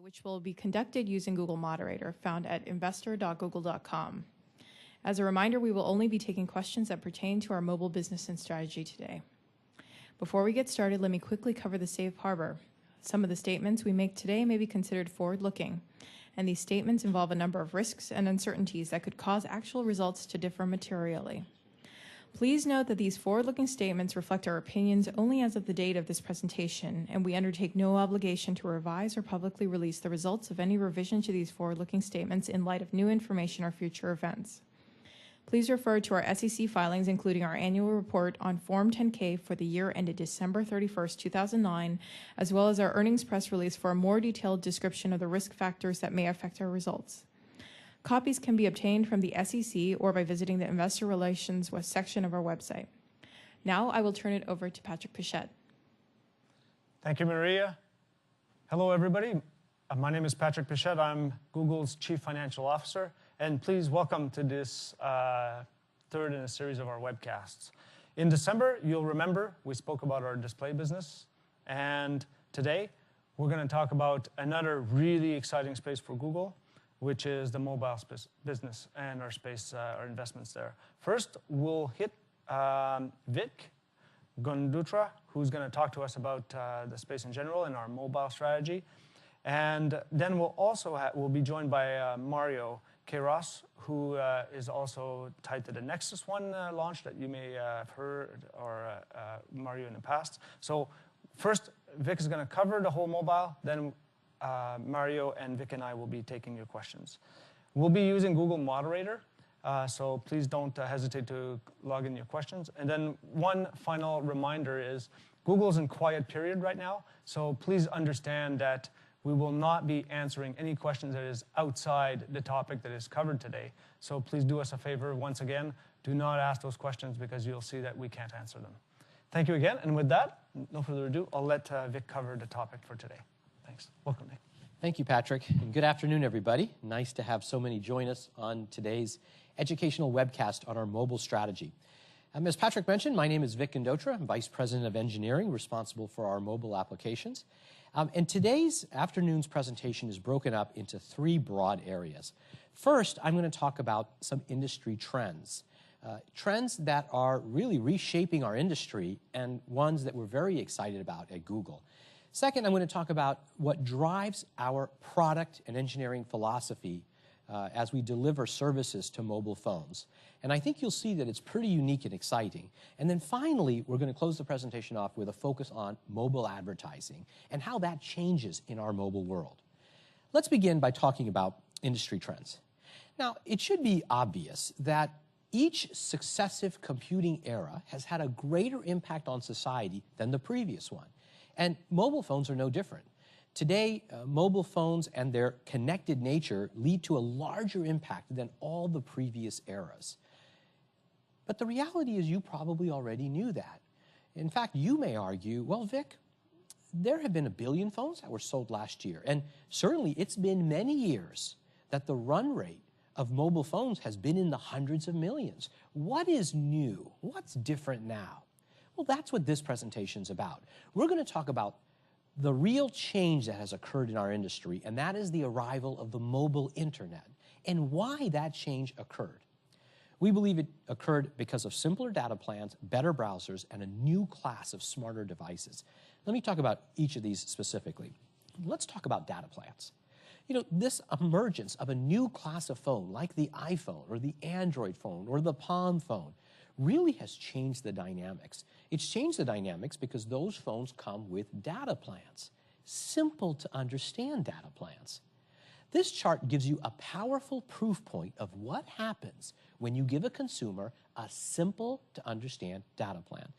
which will be conducted using Google Moderator, found at investor.google.com. As a reminder, we will only be taking questions that pertain to our mobile business and strategy today. Before we get started, let me quickly cover the safe harbor. Some of the statements we make today may be considered forward-looking, and these statements involve a number of risks and uncertainties that could cause actual results to differ materially. Please note that these forward-looking statements reflect our opinions only as of the date of this presentation, and we undertake no obligation to revise or publicly release the results of any revision to these forward-looking statements in light of new information or future events. Please refer to our SEC filings, including our annual report on Form 10-K for the year ended December 31st, 2009, as well as our earnings press release for a more detailed description of the risk factors that may affect our results. Copies can be obtained from the SEC or by visiting the Investor Relations section of our website. Now I will turn it over to Patrick Pichette. Thank you, Maria. Hello, everybody. My name is Patrick Pichette. I'm Google's Chief Financial Officer. And please welcome to this third in a series of our webcasts. In December, you'll remember, we spoke about our display business. And today, we're going to talk about another really exciting space for Google, which is the mobile business and our investments there. First, we'll hit Vic Gundutra, who's going to talk to us about the space in general and our mobile strategy. And then we'll be joined by Mario Queiroz, who is also tied to the Nexus One launch that you may have heard or Mario in the past. So first, Vic is going to cover the whole mobile, then Mario and Vic and I will be taking your questions. We'll be using Google Moderator, so please don't hesitate to log in your questions. And then one final reminder is Google's in quiet period right now, so please understand that we will not be answering any questions that is outside the topic that is covered today. So please do us a favor, once again, do not ask those questions because you'll see that we can't answer them. Thank you again, and with that, no further ado, I'll let Vic cover the topic for today. Thanks. Welcome, Nick. Thank you, Patrick. And good afternoon, everybody. Nice to have so many join us on today's educational webcast on our mobile strategy. As Patrick mentioned, my name is Vic Gundutra. I'm Vice President of Engineering, responsible for our mobile applications. And today's afternoon's presentation is broken up into three broad areas. First, I'm going to talk about some industry trends. Trends that are really reshaping our industry and ones that we're very excited about at Google. Second, I'm going to talk about what drives our product and engineering philosophy as we deliver services to mobile phones. And I think you'll see that it's pretty unique and exciting. And then finally, we're going to close the presentation off with a focus on mobile advertising and how that changes in our mobile world. Let's begin by talking about industry trends. Now, it should be obvious that each successive computing era has had a greater impact on society than the previous one. And mobile phones are no different. Today, mobile phones and their connected nature lead to a larger impact than all the previous eras. But the reality is you probably already knew that. In fact, you may argue, well, Vic, there have been 1 billion phones that were sold last year. And certainly it's been many years that the run rate of mobile phones has been in the hundreds of millions. What is new? What's different now? Well, that's what this presentation is about. We're going to talk about the real change that has occurred in our industry, and that is the arrival of the mobile internet and why that change occurred. We believe it occurred because of simpler data plans, better browsers, and a new class of smarter devices. Let me talk about each of these specifically. Let's talk about data plans. You know, this emergence of a new class of phone, like the iPhone or the Android phone or the Palm phone, really has changed the dynamics. It's changed the dynamics because those phones come with data plans, simple to understand data plans. This chart gives you a powerful proof point of what happens when you give a consumer a simple to understand data plan.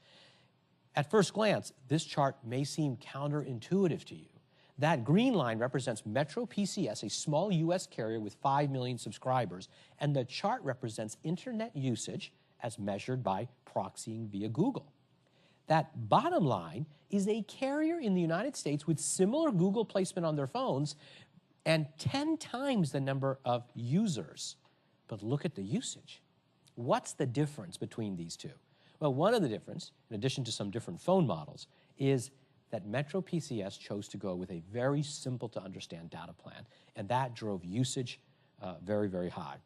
At first glance, this chart may seem counterintuitive to you. That green line represents Metro PCS, a small US carrier with 5 million subscribers, and the chart represents internet usage as measured by proxying via Google. That bottom line is a carrier in the United States with similar Google placement on their phones and 10 times the number of users. But look at the usage. What's the difference between these two? Well, one of the difference, in addition to some different phone models, is that Metro PCS chose to go with a very simple to understand data plan, and that drove usage very, very high.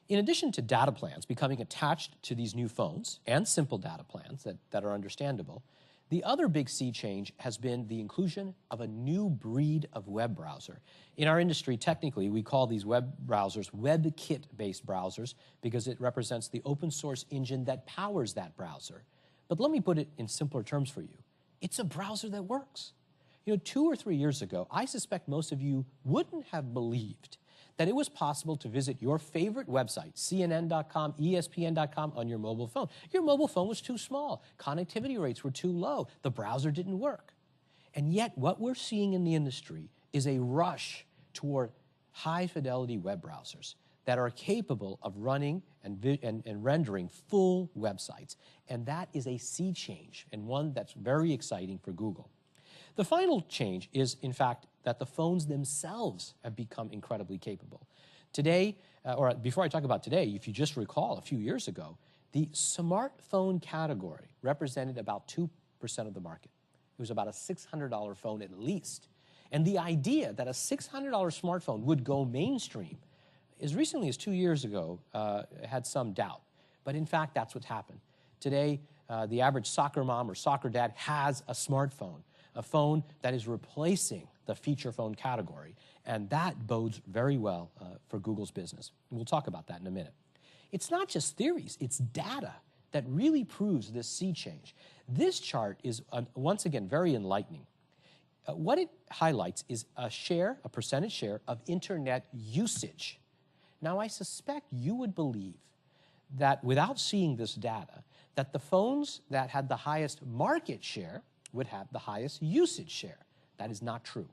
In addition to data plans becoming attached to these new phones and simple data plans that are understandable, the other big sea change has been the inclusion of a new breed of web browser. In our industry, technically, we call these web browsers WebKit-based browsers because it represents the open source engine that powers that browser. But let me put it in simpler terms for you. It's a browser that works. 2 or 3 years ago, I suspect most of you wouldn't have believed that it was possible to visit your favorite website, CNN.com, ESPN.com, on your mobile phone. Your mobile phone was too small. Connectivity rates were too low. The browser didn't work. And yet, what we're seeing in the industry is a rush toward high-fidelity web browsers that are capable of running and rendering full websites. And that is a sea change, and one that's very exciting for Google. The final change is, in fact, that the phones themselves have become incredibly capable. Today, or before I talk about today, if you just recall a few years ago, the smartphone category represented about 2% of the market. It was about a $600 phone at least. And the idea that a $600 smartphone would go mainstream, as recently as 2 years ago, had some doubt. But in fact, that's what's happened. Today, the average soccer mom or soccer dad has a smartphone, a phone that is replacing the feature phone category, and that bodes very well for Google's business. We'll talk about that in a minute. It's not just theories, it's data that really proves this sea change. This chart is, once again, very enlightening. What it highlights is a percentage share of internet usage. Now, I suspect you would believe that without seeing this data, that the phones that had the highest market share would have the highest usage share. That is not true.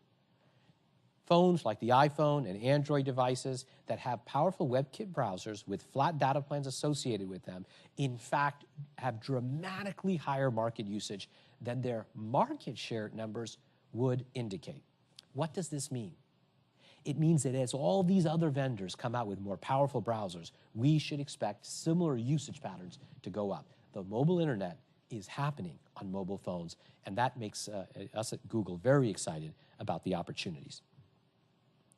Phones like the iPhone and Android devices that have powerful WebKit browsers with flat data plans associated with them, in fact, have dramatically higher market usage than their market share numbers would indicate. What does this mean? It means that as all these other vendors come out with more powerful browsers, we should expect similar usage patterns to go up. The mobile internet is happening on mobile phones, and that makes us at Google very excited about the opportunities.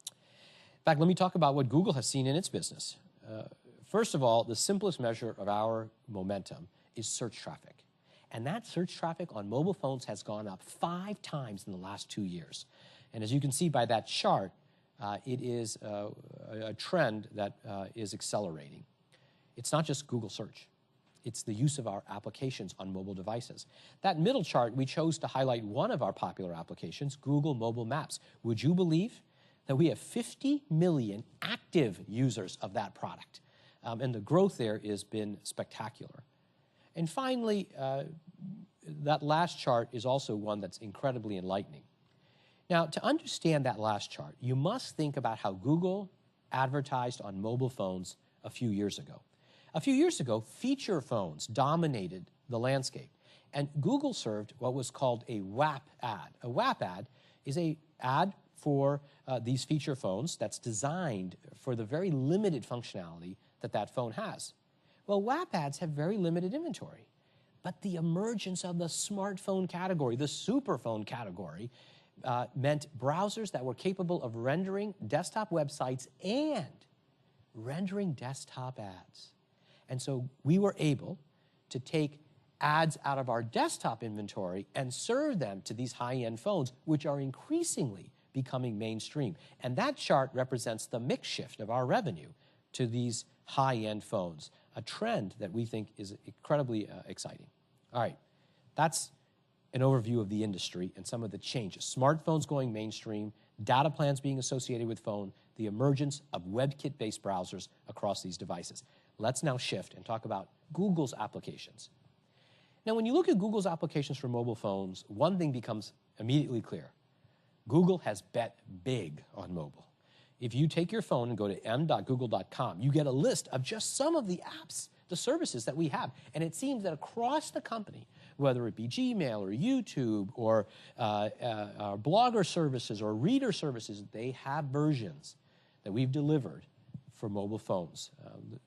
In fact, let me talk about what Google has seen in its business. First of all, the simplest measure of our momentum is search traffic. And that search traffic on mobile phones has gone up 5 times in the last 2 years. And as you can see by that chart, it is a trend that is accelerating. It's not just Google search. It's the use of our applications on mobile devices. That middle chart, we chose to highlight one of our popular applications, Google Mobile Maps. Would you believe that we have 50 million active users of that product? And the growth there has been spectacular. And finally, that last chart is also one that's incredibly enlightening. Now, to understand that last chart, you must think about how Google advertised on mobile phones a few years ago. A few years ago, feature phones dominated the landscape, and Google served what was called a WAP ad. A WAP ad is an ad for these feature phones that's designed for the very limited functionality that that phone has. Well, WAP ads have very limited inventory, but the emergence of the smartphone category, the superphone category, meant browsers that were capable of rendering desktop websites and rendering desktop ads. And so we were able to take ads out of our desktop inventory and serve them to these high-end phones, which are increasingly becoming mainstream. And that chart represents the mix shift of our revenue to these high-end phones, a trend that we think is incredibly exciting. All right, that's an overview of the industry and some of the changes. Smartphones going mainstream, data plans being associated with phone, the emergence of WebKit-based browsers across these devices. Let's now shift and talk about Google's applications. Now, when you look at Google's applications for mobile phones, one thing becomes immediately clear. Google has bet big on mobile. If you take your phone and go to m.google.com, you get a list of just some of the apps, the services that we have. And it seems that across the company, whether it be Gmail or YouTube or blogger services or reader services, they have versions that we've delivered for mobile phones,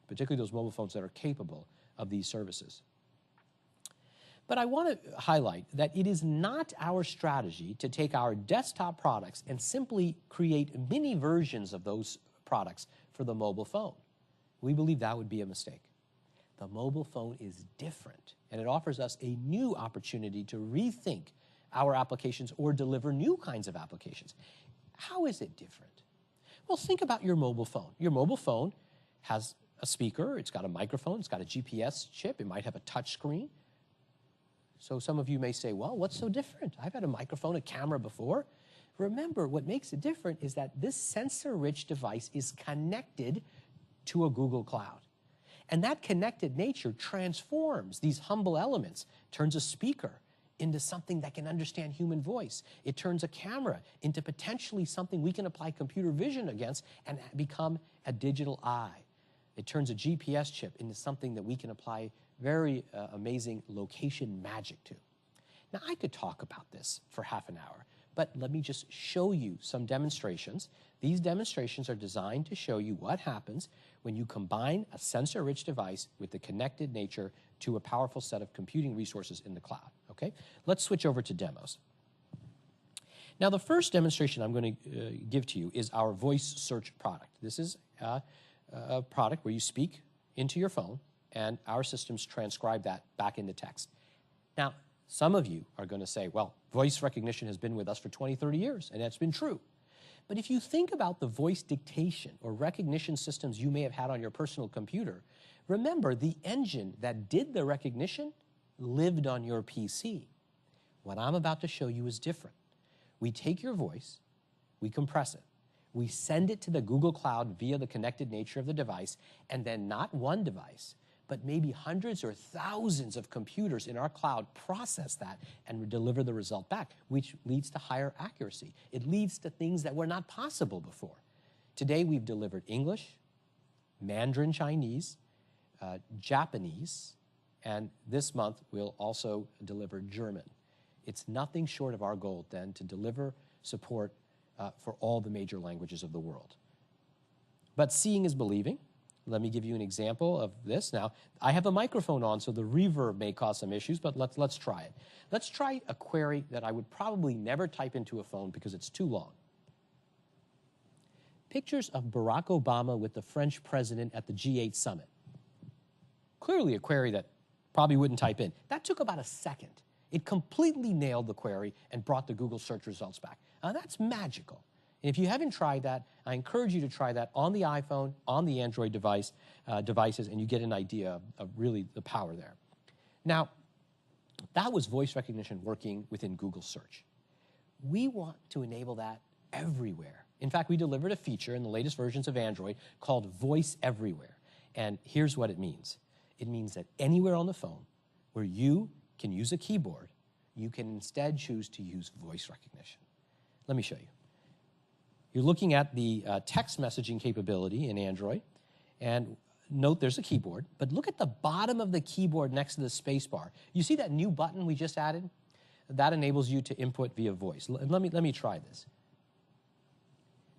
particularly those mobile phones that are capable of these services. But I want to highlight that it is not our strategy to take our desktop products and simply create mini versions of those products for the mobile phone. We believe that would be a mistake. The mobile phone is different, and it offers us a new opportunity to rethink our applications or deliver new kinds of applications. How is it different? Well, think about your mobile phone. Your mobile phone has a speaker, it's got a microphone, it's got a GPS chip, it might have a touch screen. So some of you may say, well, what's so different? I've had a microphone, a camera before. Remember, what makes it different is that this sensor-rich device is connected to a Google Cloud. And that connected nature transforms these humble elements, turns a speaker into something that can understand human voice. It turns a camera into potentially something we can apply computer vision against and become a digital eye. It turns a GPS chip into something that we can apply very amazing location magic to. Now, I could talk about this for half an hour, but let me just show you some demonstrations. These demonstrations are designed to show you what happens when you combine a sensor-rich device with the connected nature to a powerful set of computing resources in the cloud, okay? Let's switch over to demos. Now, the first demonstration I'm going to give to you is our voice search product. This is a product where you speak into your phone, and our systems transcribe that back into text. Now, some of you are going to say, well, voice recognition has been with us for 20, 30 years, and that's been true. But if you think about the voice dictation or recognition systems you may have had on your personal computer, remember the engine that did the recognition lived on your PC. What I'm about to show you is different. We take your voice, we compress it, we send it to the Google Cloud via the connected nature of the device, and then not one device, but maybe hundreds or thousands of computers in our cloud process that and deliver the result back, which leads to higher accuracy. It leads to things that were not possible before. Today, we've delivered English, Mandarin Chinese, Japanese, and this month, we'll also deliver German. It's nothing short of our goal, then, to deliver support for all the major languages of the world. But seeing is believing. Let me give you an example of this. Now, I have a microphone on, so the reverb may cause some issues, but let's try it. Let's try a query that I would probably never type into a phone because it's too long. Pictures of Barack Obama with the French president at the G8 summit. Clearly a query that probably wouldn't type in. That took about a second. It completely nailed the query and brought the Google search results back. Now, that's magical. And if you haven't tried that, I encourage you to try that on the iPhone, on the Android devices, and you get an idea of really the power there. Now, that was voice recognition working within Google Search. We want to enable that everywhere. In fact, we delivered a feature in the latest versions of Android called Voice Everywhere. And here's what it means. It means that anywhere on the phone where you can use a keyboard, you can instead choose to use voice recognition. Let me show you. You're looking at the text messaging capability in Android, and note there's a keyboard, but look at the bottom of the keyboard next to the space bar. You see that new button we just added? That enables you to input via voice. Let me try this.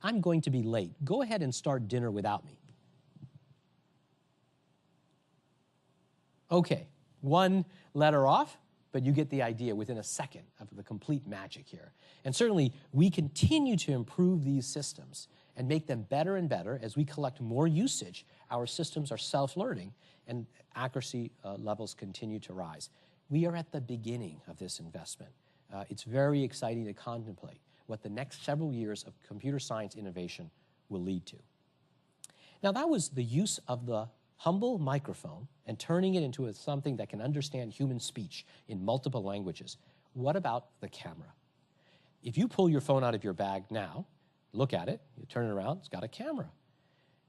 I'm going to be late. Go ahead and start dinner without me. Okay, one letter off, but you get the idea within a second of the complete magic here. And certainly, we continue to improve these systems and make them better and better as we collect more usage. Our systems are self-learning, and accuracy levels continue to rise. We are at the beginning of this investment. It's very exciting to contemplate what the next several years of computer science innovation will lead to. Now, that was the use of the humble microphone and turning it into something that can understand human speech in multiple languages. What about the camera? If you pull your phone out of your bag now, look at it, you turn it around, it's got a camera.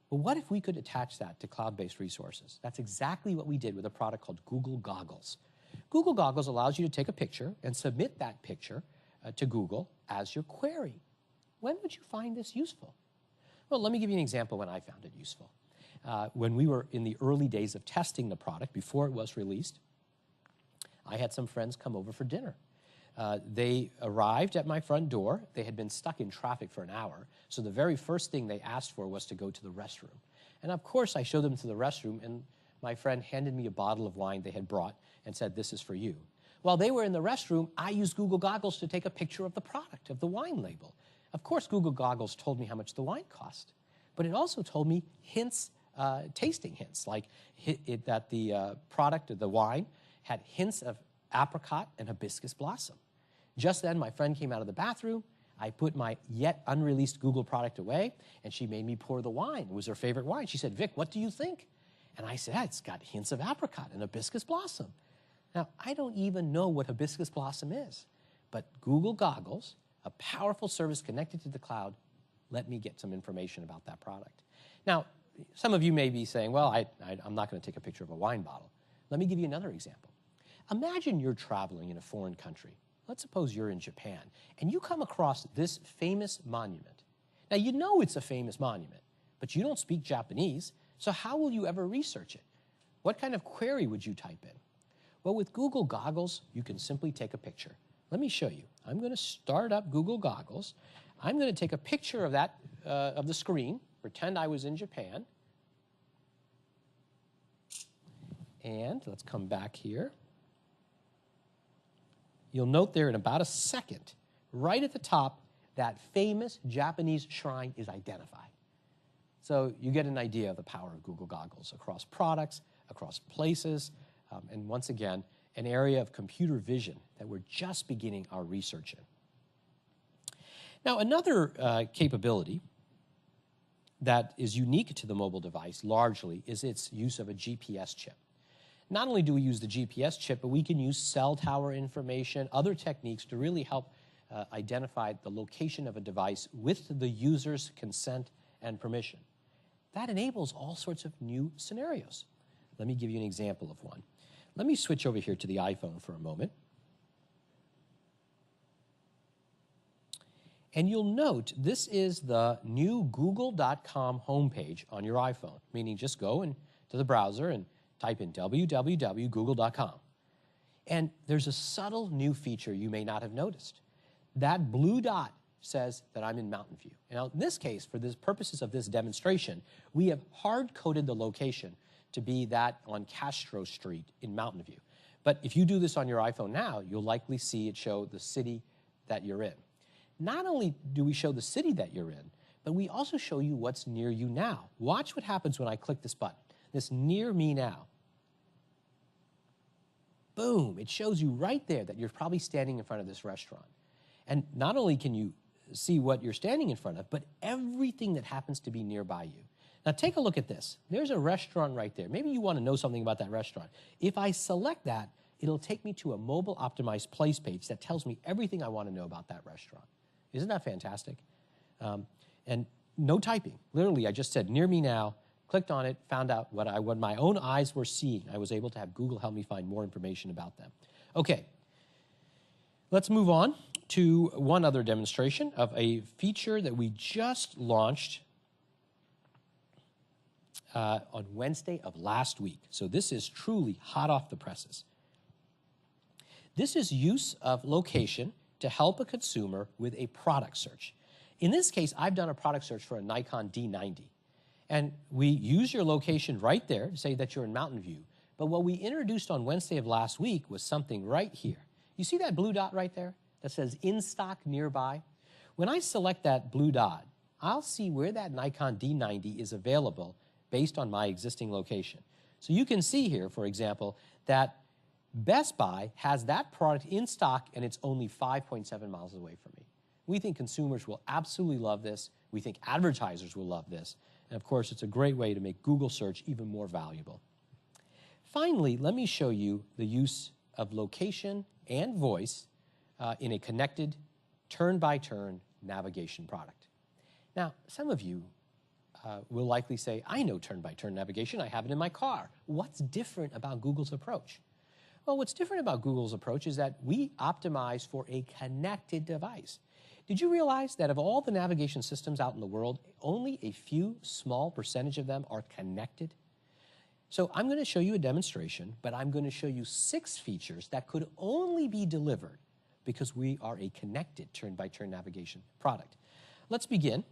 But what if we could attach that to cloud-based resources? That's exactly what we did with a product called Google Goggles. Google Goggles allows you to take a picture and submit that picture to Google as your query. When would you find this useful? Well, let me give you an example when I found it useful. When we were in the early days of testing the product, before it was released, I had some friends come over for dinner. They arrived at my front door. They had been stuck in traffic for an hour, so the very first thing they asked for was to go to the restroom. And of course, I showed them to the restroom, and my friend handed me a bottle of wine they had brought and said, "This is for you." While they were in the restroom, I used Google Goggles to take a picture of the product, of the wine label. Of course, Google Goggles told me how much the wine cost, but it also told me hints, tasting hints, like that the product of the wine had hints of apricot and hibiscus blossom. Just then, my friend came out of the bathroom. I put my yet unreleased Google product away, and she made me pour the wine. It was her favorite wine. She said, "Vic, what do you think?" And I said, it's got hints of apricot and hibiscus blossom. Now, I don't even know what hibiscus blossom is, but Google Goggles, a powerful service connected to the cloud, let me get some information about that product. Now, some of you may be saying, well, I'm not going to take a picture of a wine bottle. Let me give you another example. Imagine you're traveling in a foreign country. Let's suppose you're in Japan, and you come across this famous monument. Now, you know it's a famous monument, but you don't speak Japanese, so how will you ever research it? What kind of query would you type in? Well, with Google Goggles, you can simply take a picture. Let me show you. I'm going to start up Google Goggles. I'm going to take a picture of that, of the screen, pretend I was in Japan. And let's come back here. You'll note there in about a second, right at the top, that famous Japanese shrine is identified. So you get an idea of the power of Google Goggles across products, across places, and once again, an area of computer vision that we're just beginning our research in. Now, another capability that is unique to the mobile device largely is its use of a GPS chip. Not only do we use the GPS chip, but we can use cell tower information, other techniques to really help identify the location of a device with the user's consent and permission. That enables all sorts of new scenarios. Let me give you an example of one. Let me switch over here to the iPhone for a moment. And you'll note this is the new google.com homepage on your iPhone, meaning just go into the browser and type in www.google.com. And there's a subtle new feature you may not have noticed. That blue dot says that I'm in Mountain View. Now, in this case, for the purposes of this demonstration, we have hard-coded the location to be that on Castro Street in Mountain View. But if you do this on your iPhone now, you'll likely see it show the city that you're in. Not only do we show the city that you're in, but we also show you what's near you now. Watch what happens when I click this button, this Near Me Now. Boom, it shows you right there that you're probably standing in front of this restaurant. And not only can you see what you're standing in front of, but everything that happens to be nearby you. Now take a look at this. There's a restaurant right there. Maybe you want to know something about that restaurant. If I select that, it'll take me to a mobile optimized place page that tells me everything I want to know about that restaurant. Isn't that fantastic? And no typing. Literally, I just said, near me now, clicked on it, found out what my own eyes were seeing. I was able to have Google help me find more information about them. Okay, let's move on to one other demonstration of a feature that we just launched on Wednesday of last week. So this is truly hot off the presses. This is use of location to help a consumer with a product search. In this case, I've done a product search for a Nikon D90. And we use your location right there to say that you're in Mountain View. But what we introduced on Wednesday of last week was something right here. You see that blue dot right there that says in stock nearby? When I select that blue dot, I'll see where that Nikon D90 is available based on my existing location. So you can see here, for example, that Best Buy has that product in stock and it's only 5.7 miles away from me. We think consumers will absolutely love this. We think advertisers will love this. And of course, it's a great way to make Google search even more valuable. Finally, let me show you the use of location and voice in a connected turn-by-turn navigation product. Now, some of you will likely say, I know turn-by-turn navigation. I have it in my car. What's different about Google's approach? Well, what's different about Google's approach is that we optimize for a connected device. Did you realize that of all the navigation systems out in the world, only a few small percentage of them are connected? So I'm going to show you a demonstration, but I'm going to show you 6 features that could only be delivered because we are a connected turn-by-turn navigation product. Let's begin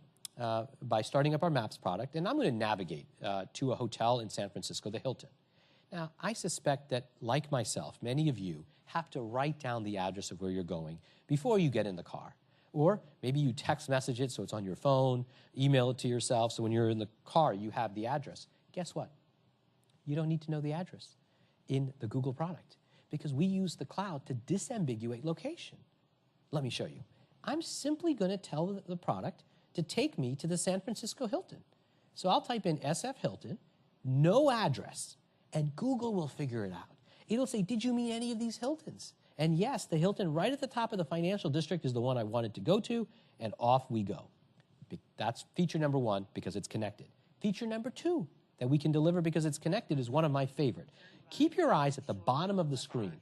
by starting up our Maps product, and I'm going to navigate to a hotel in San Francisco, the Hilton. Now, I suspect that, like myself, many of you have to write down the address of where you're going before you get in the car. Or maybe you text message it so it's on your phone, email it to yourself, so when you're in the car, you have the address. Guess what? You don't need to know the address in the Google product because we use the cloud to disambiguate location. Let me show you. I'm simply going to tell the product to take me to the San Francisco Hilton. So I'll type in SF Hilton, no address, and Google will figure it out. It'll say, did you mean any of these Hiltons? And yes, the Hilton right at the top of the financial district is the one I wanted to go to, and off we go. That's feature number one, because it's connected. Feature number two that we can deliver because it's connected is one of my favorite. Keep your eyes at the bottom of the screen.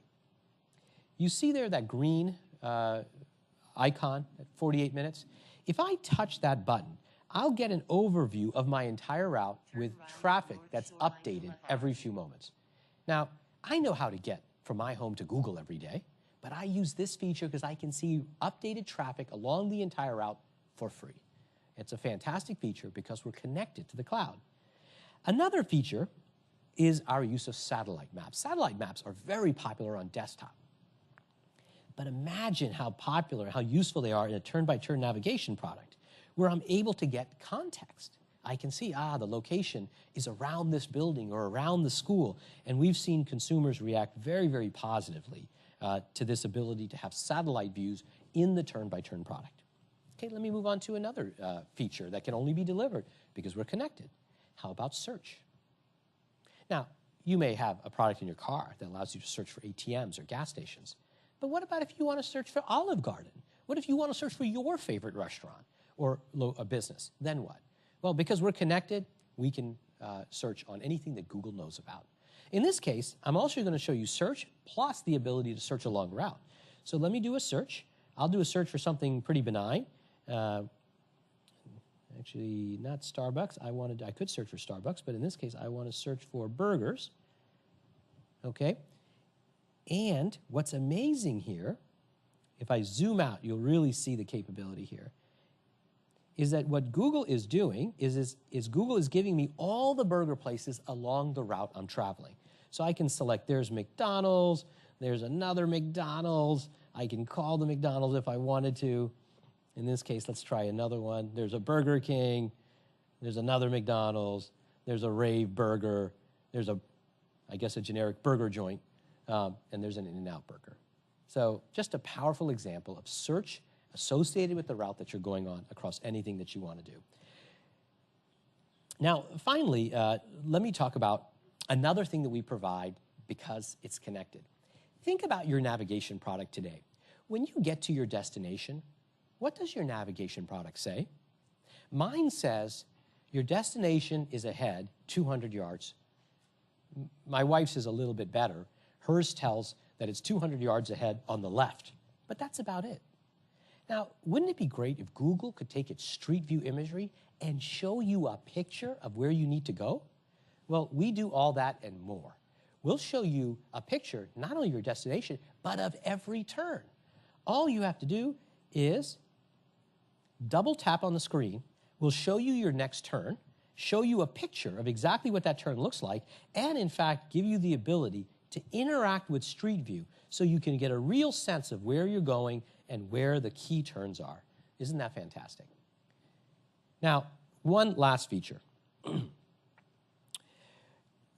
You see there that green icon at 48 minutes? If I touch that button, I'll get an overview of my entire route with traffic that's updated every few moments. Now, I know how to get from my home to Google every day, but I use this feature because I can see updated traffic along the entire route for free. It's a fantastic feature because we're connected to the cloud. Another feature is our use of satellite maps. Satellite maps are very popular on desktop. But imagine how popular, how useful they are in a turn-by-turn navigation product, where I'm able to get context. I can see, the location is around this building or around the school. And we've seen consumers react very, very positively to this ability to have satellite views in the turn-by-turn product. Okay, let me move on to another feature that can only be delivered because we're connected. How about search? Now, you may have a product in your car that allows you to search for ATMs or gas stations. But what about if you want to search for Olive Garden? What if you want to search for your favorite restaurant or a business? Then what? Well, because we're connected, we can search on anything that Google knows about. In this case, I'm also going to show you search plus the ability to search along the route. So let me do a search. I'll do a search for something pretty benign. Actually, not Starbucks. I could search for Starbucks, but in this case, I want to search for burgers. Okay? And what's amazing here, if I zoom out, you'll really see the capability here, is that what Google is doing is Google is giving me all the burger places along the route I'm traveling. So I can select, there's McDonald's, there's another McDonald's, I can call the McDonald's if I wanted to. In this case, let's try another one. There's a Burger King, there's another McDonald's, there's a Rave Burger, there's I guess a generic burger joint, and there's an In-N-Out Burger. So just a powerful example of search associated with the route that you're going on across anything that you want to do. Now, finally, let me talk about another thing that we provide because it's connected. Think about your navigation product today. When you get to your destination, what does your navigation product say? Mine says, your destination is ahead 200 yards. My wife's is a little bit better. Hers tells that it's 200 yards ahead on the left, but that's about it. Now, wouldn't it be great if Google could take its Street View imagery and show you a picture of where you need to go? Well, we do all that and more. We'll show you a picture, not only your destination, but of every turn. All you have to do is double tap on the screen. We'll show you your next turn, show you a picture of exactly what that turn looks like, and in fact, give you the ability to interact with Street View so you can get a real sense of where you're going and where the key turns are. Isn't that fantastic? Now, one last feature.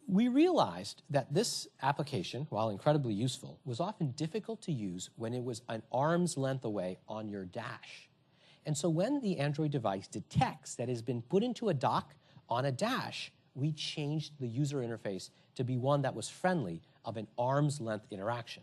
We realized that this application, while incredibly useful, was often difficult to use when it was an arm's length away on your dash. And so when the Android device detects that it has been put into a dock on a dash, we changed the user interface to be one that was friendly of an arm's length interaction.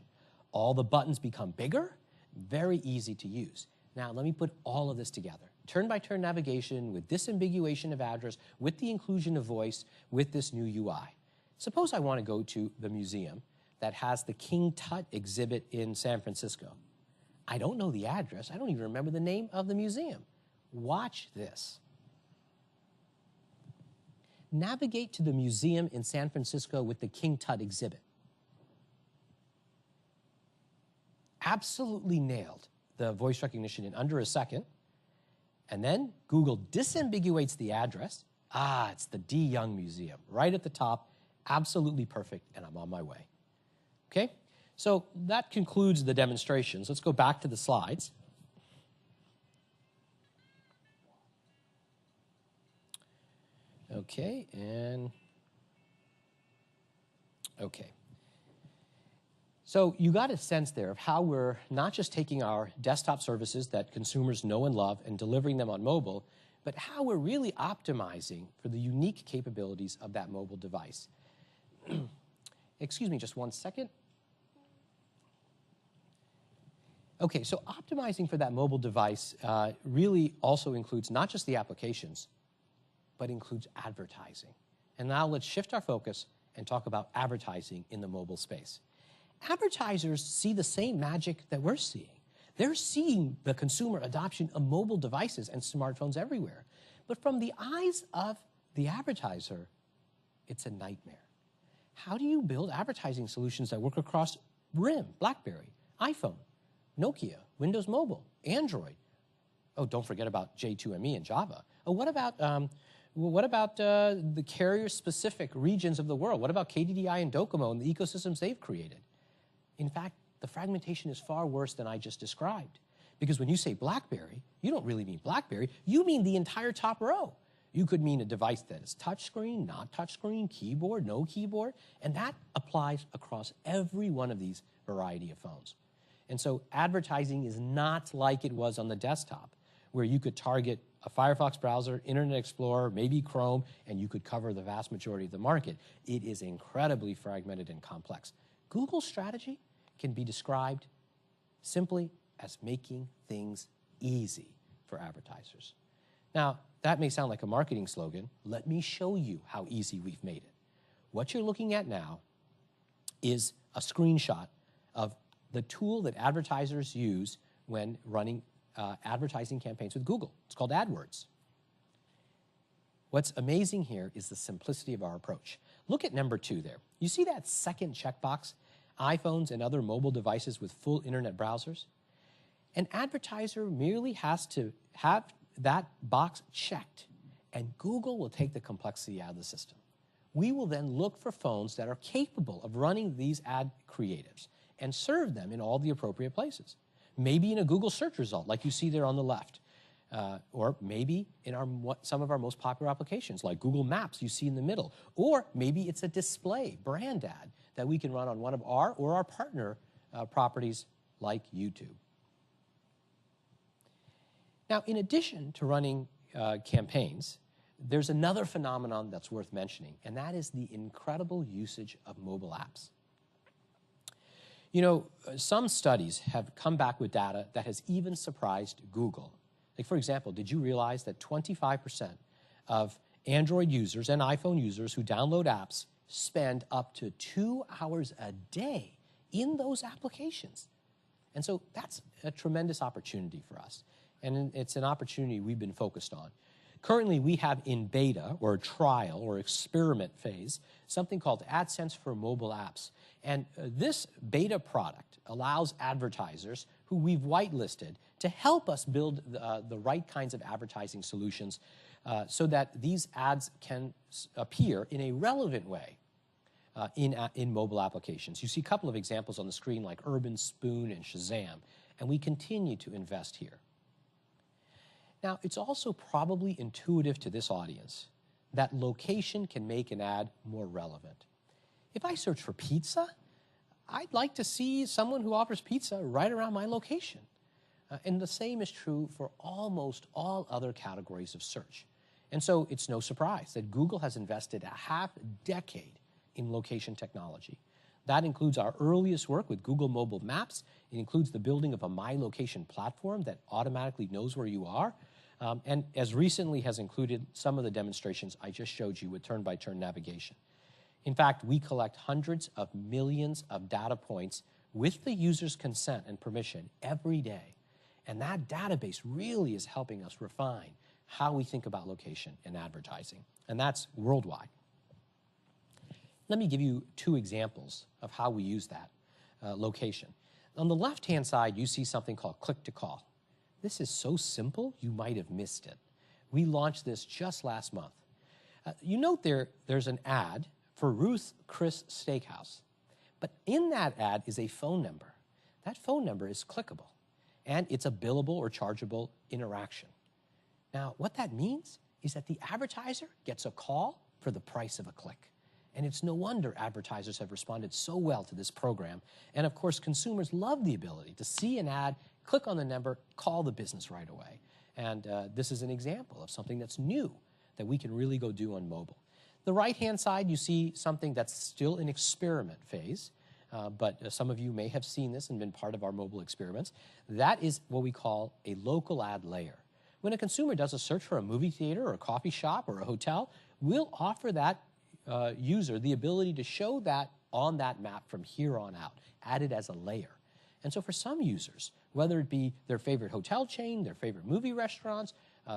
All the buttons become bigger, very easy to use. Now, let me put all of this together. Turn-by-turn navigation with disambiguation of address, with the inclusion of voice, with this new UI. Suppose I want to go to the museum that has the King Tut exhibit in San Francisco. I don't know the address. I don't even remember the name of the museum. Watch this. Navigate to the museum in San Francisco with the King Tut exhibit. Absolutely nailed the voice recognition in under a second. And then Google disambiguates the address. It's the D. Young Museum, right at the top, absolutely perfect, and I'm on my way. Okay? So that concludes the demonstrations. Let's go back to the slides. Okay, and okay. So you got a sense there of how we're not just taking our desktop services that consumers know and love and delivering them on mobile, but how we're really optimizing for the unique capabilities of that mobile device. Excuse me, just one second. Okay, so optimizing for that mobile device really also includes not just the applications, but includes advertising. And now let's shift our focus and talk about advertising in the mobile space. Advertisers see the same magic that we're seeing. They're seeing the consumer adoption of mobile devices and smartphones everywhere. But from the eyes of the advertiser, it's a nightmare. How do you build advertising solutions that work across RIM, BlackBerry, iPhone, Nokia, Windows Mobile, Android? Oh, don't forget about J2ME and Java. Oh, what about the carrier-specific regions of the world? What about KDDI and Docomo and the ecosystems they've created? In fact, the fragmentation is far worse than I just described. Because when you say BlackBerry, you don't really mean BlackBerry, you mean the entire top row. You could mean a device that is touchscreen, not touchscreen, keyboard, no keyboard, and that applies across every one of these variety of phones. And so advertising is not like it was on the desktop, where you could target a Firefox browser, Internet Explorer, maybe Chrome, and you could cover the vast majority of the market. It is incredibly fragmented and complex. Google's strategy can be described simply as making things easy for advertisers. Now, that may sound like a marketing slogan. Let me show you how easy we've made it. What you're looking at now is a screenshot of the tool that advertisers use when running advertising campaigns with Google. It's called AdWords. What's amazing here is the simplicity of our approach. Look at number 2 there. You see that second checkbox, iPhones and other mobile devices with full internet browsers? An advertiser merely has to have that box checked, and Google will take the complexity out of the system. We will then look for phones that are capable of running these ad creatives and serve them in all the appropriate places. Maybe in a Google search result, like you see there on the left, or maybe in some of our most popular applications, like Google Maps you see in the middle, or maybe it's a display brand ad that we can run on one of our or our partner properties like YouTube. Now, in addition to running campaigns, there's another phenomenon that's worth mentioning, and that is the incredible usage of mobile apps. You know, some studies have come back with data that has even surprised Google. Like, for example, did you realize that 25% of Android users and iPhone users who download apps spend up to 2 hours a day in those applications? And so that's a tremendous opportunity for us. And it's an opportunity we've been focused on. Currently, we have in beta, or trial, or experiment phase, something called AdSense for mobile apps. And this beta product allows advertisers who we've whitelisted to help us build the right kinds of advertising solutions so that these ads can appear in a relevant way in mobile applications. You see a couple of examples on the screen like Urban Spoon and Shazam, and we continue to invest here. Now, it's also probably intuitive to this audience that location can make an ad more relevant. If I search for pizza, I'd like to see someone who offers pizza right around my location. And the same is true for almost all other categories of search. And so it's no surprise that Google has invested a half-decade in location technology. That includes our earliest work with Google Mobile Maps. It includes the building of a My Location platform that automatically knows where you are. And as recently has included some of the demonstrations I just showed you with turn-by-turn navigation. In fact, we collect hundreds of millions of data points with the user's consent and permission every day. And that database really is helping us refine how we think about location and advertising. And that's worldwide. Let me give you 2 examples of how we use that location. On the left-hand side, you see something called click-to-call. This is so simple, you might have missed it. We launched this just last month. You note there's an ad for Ruth Chris Steakhouse. But in that ad is a phone number. That phone number is clickable, and it's a billable or chargeable interaction. Now, what that means is that the advertiser gets a call for the price of a click. And it's no wonder advertisers have responded so well to this program. And of course, consumers love the ability to see an ad, click on the number, call the business right away. And this is an example of something that's new that we can really go do on mobile. The right-hand side, you see something that's still in experiment phase, but some of you may have seen this and been part of our mobile experiments. That is what we call a local ad layer. When a consumer does a search for a movie theater or a coffee shop or a hotel, we'll offer that user the ability to show that on that map from here on out, added as a layer. And so for some users, whether it be their favorite hotel chain, their favorite movie restaurants,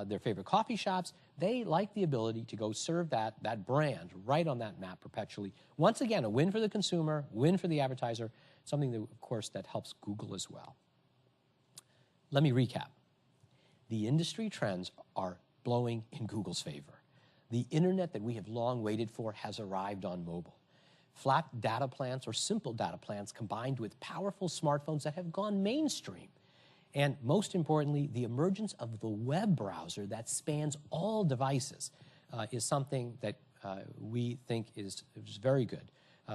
their favorite coffee shops, they like the ability to go serve that brand right on that map perpetually. Once again, a win for the consumer, win for the advertiser, something that, of course, that helps Google as well. Let me recap. The industry trends are blowing in Google's favor. The internet that we have long waited for has arrived on mobile. Flat data plans or simple data plans combined with powerful smartphones that have gone mainstream. And most importantly, the emergence of the web browser that spans all devices is something that we think is very good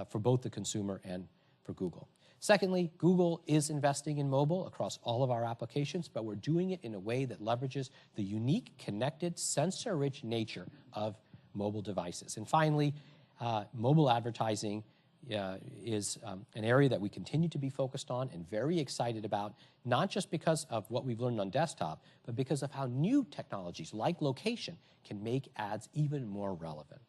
for both the consumer and for Google. Secondly, Google is investing in mobile across all of our applications, but we're doing it in a way that leverages the unique, connected, sensor-rich nature of mobile devices. And finally, mobile advertising is an area that we continue to be focused on and very excited about, not just because of what we've learned on desktop, but because of how new technologies like location can make ads even more relevant.